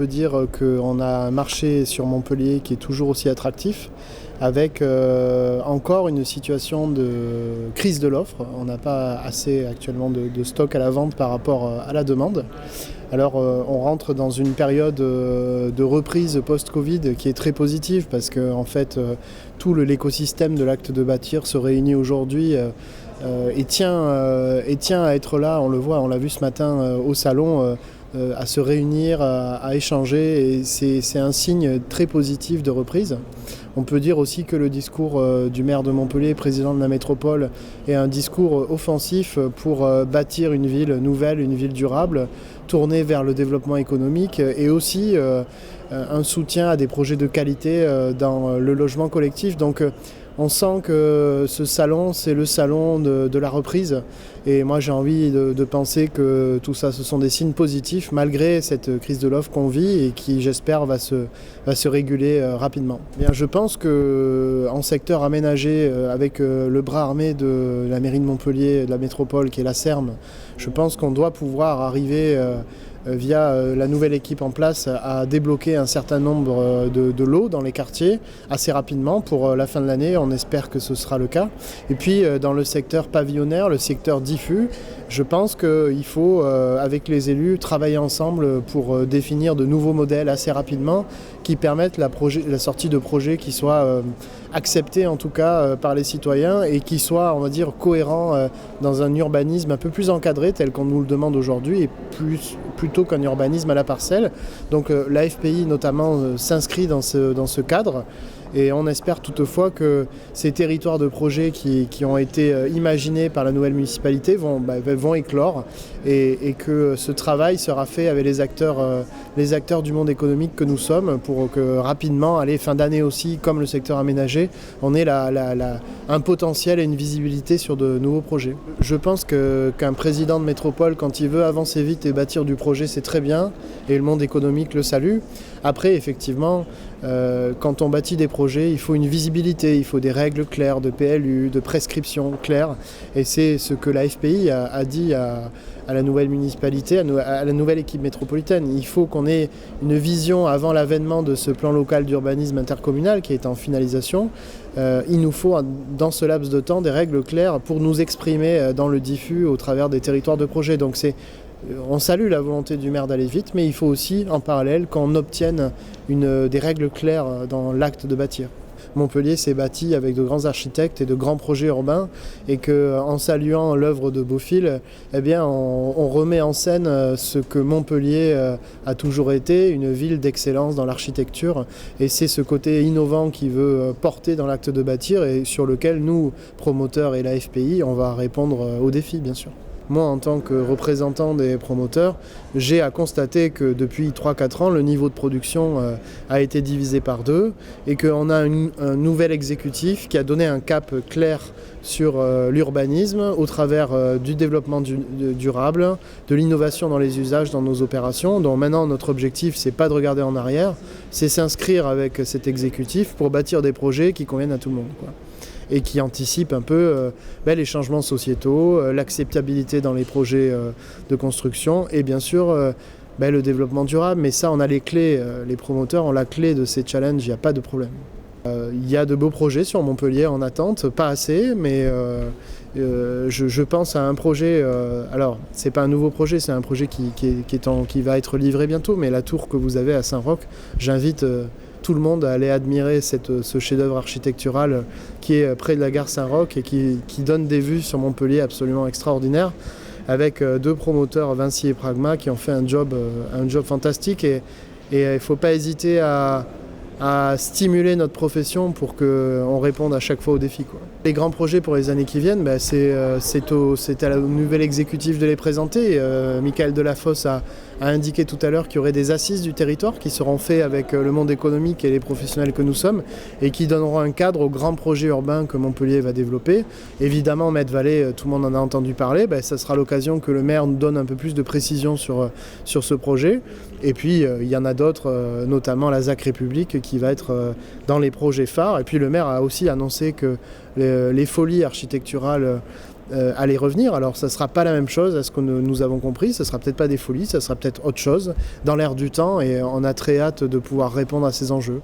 peut dire qu'on a un marché sur Montpellier qui est toujours aussi attractif, avec encore une situation de crise de l'offre. On n'a pas assez actuellement de stock à la vente par rapport à la demande. Alors on rentre dans une période de reprise post-Covid qui est très positive parce que en fait, tout l'écosystème de l'acte de bâtir se réunit aujourd'hui et tient à être là. On le voit, on l'a vu ce matin au salon, à se réunir, à échanger, et c'est un signe très positif de reprise. On peut dire aussi que le discours du maire de Montpellier, président de la métropole, est un discours offensif pour bâtir une ville nouvelle, une ville durable, tournée vers le développement économique, et aussi un soutien à des projets de qualité dans le logement collectif. Donc on sent que ce salon, c'est le salon de la reprise. Et moi, j'ai envie de penser que tout ça, ce sont des signes positifs, malgré cette crise de l'offre qu'on vit et qui, j'espère, va se réguler rapidement. Bien, je pense qu'en secteur aménagé, avec le bras armé de la mairie de Montpellier, de la métropole, qui est la SERM, je pense qu'on doit pouvoir arriver via la nouvelle équipe en place à débloquer un certain nombre de lots dans les quartiers assez rapidement pour la fin de l'année. On espère que ce sera le cas. Et puis dans le secteur pavillonnaire, le secteur diffus, je pense qu'il faut, avec les élus, travailler ensemble pour définir de nouveaux modèles assez rapidement qui permettent la sortie de projets qui soient acceptés en tout cas par les citoyens et qui soient, on va dire, cohérents dans un urbanisme un peu plus encadré tel qu'on nous le demande aujourd'hui et plutôt qu'un urbanisme à la parcelle. Donc la FPI notamment s'inscrit dans ce cadre. Et on espère toutefois que ces territoires de projets qui ont été imaginés par la nouvelle municipalité vont éclore et que ce travail sera fait avec les acteurs du monde économique que nous sommes pour que rapidement, fin d'année aussi, comme le secteur aménagé, on ait un potentiel et une visibilité sur de nouveaux projets. Je pense qu'un président de métropole, quand il veut avancer vite et bâtir du projet, c'est très bien et le monde économique le salue. Après, effectivement, quand on bâtit des projets, il faut une visibilité, il faut des règles claires de PLU, de prescriptions claires. Et c'est ce que la FPI a dit à la nouvelle municipalité, à la nouvelle équipe métropolitaine. Il faut qu'on ait une vision avant l'avènement de ce plan local d'urbanisme intercommunal qui est en finalisation. Il nous faut, dans ce laps de temps, des règles claires pour nous exprimer dans le diffus au travers des territoires de projet. Donc on salue la volonté du maire d'aller vite, mais il faut aussi, en parallèle, qu'on obtienne des règles claires dans l'acte de bâtir. Montpellier s'est bâti avec de grands architectes et de grands projets urbains et qu'en saluant l'œuvre de Beaufil, on remet en scène ce que Montpellier a toujours été, une ville d'excellence dans l'architecture. Et c'est ce côté innovant qu'il veut porter dans l'acte de bâtir et sur lequel nous, promoteurs et la FPI, on va répondre aux défis, bien sûr. Moi, en tant que représentant des promoteurs, j'ai à constater que depuis 3-4 ans, le niveau de production a été divisé par 2 et qu'on a un nouvel exécutif qui a donné un cap clair sur l'urbanisme au travers du développement durable, de l'innovation dans les usages dans nos opérations. Donc maintenant, notre objectif, c'est pas de regarder en arrière, c'est s'inscrire avec cet exécutif pour bâtir des projets qui conviennent à tout le monde, quoi. Et qui anticipe un peu les changements sociétaux, l'acceptabilité dans les projets de construction et bien sûr le développement durable. Mais ça, on a les clés, les promoteurs ont la clé de ces challenges, il n'y a pas de problème. Il y a de beaux projets sur Montpellier en attente, pas assez, mais je pense à un projet, alors c'est pas un nouveau projet, c'est un projet qui va être livré bientôt, mais la tour que vous avez à Saint-Roch, j'invite tout le monde à aller admirer ce chef-d'œuvre architectural qui est près de la gare Saint-Roch et qui donne des vues sur Montpellier absolument extraordinaires, avec 2 promoteurs, Vinci et Pragma, qui ont fait un job fantastique et il ne faut pas hésiter à stimuler notre profession pour qu'on réponde à chaque fois aux défis, quoi. Les grands projets pour les années qui viennent, c'est à la nouvelle exécutif de les présenter. Michael Delafosse a indiqué tout à l'heure qu'il y aurait des assises du territoire qui seront faites avec le monde économique et les professionnels que nous sommes et qui donneront un cadre aux grands projets urbains que Montpellier va développer. Évidemment, Metz-Vallée, tout le monde en a entendu parler, ça sera l'occasion que le maire nous donne un peu plus de précision sur ce projet. Et puis, il y en a d'autres, notamment la ZAC République qui va être dans les projets phares. Et puis, le maire a aussi annoncé que les folies architecturales aller revenir. Alors ça ne sera pas la même chose à ce que nous avons compris, ça ne sera peut-être pas des folies, ça sera peut-être autre chose dans l'air du temps et on a très hâte de pouvoir répondre à ces enjeux.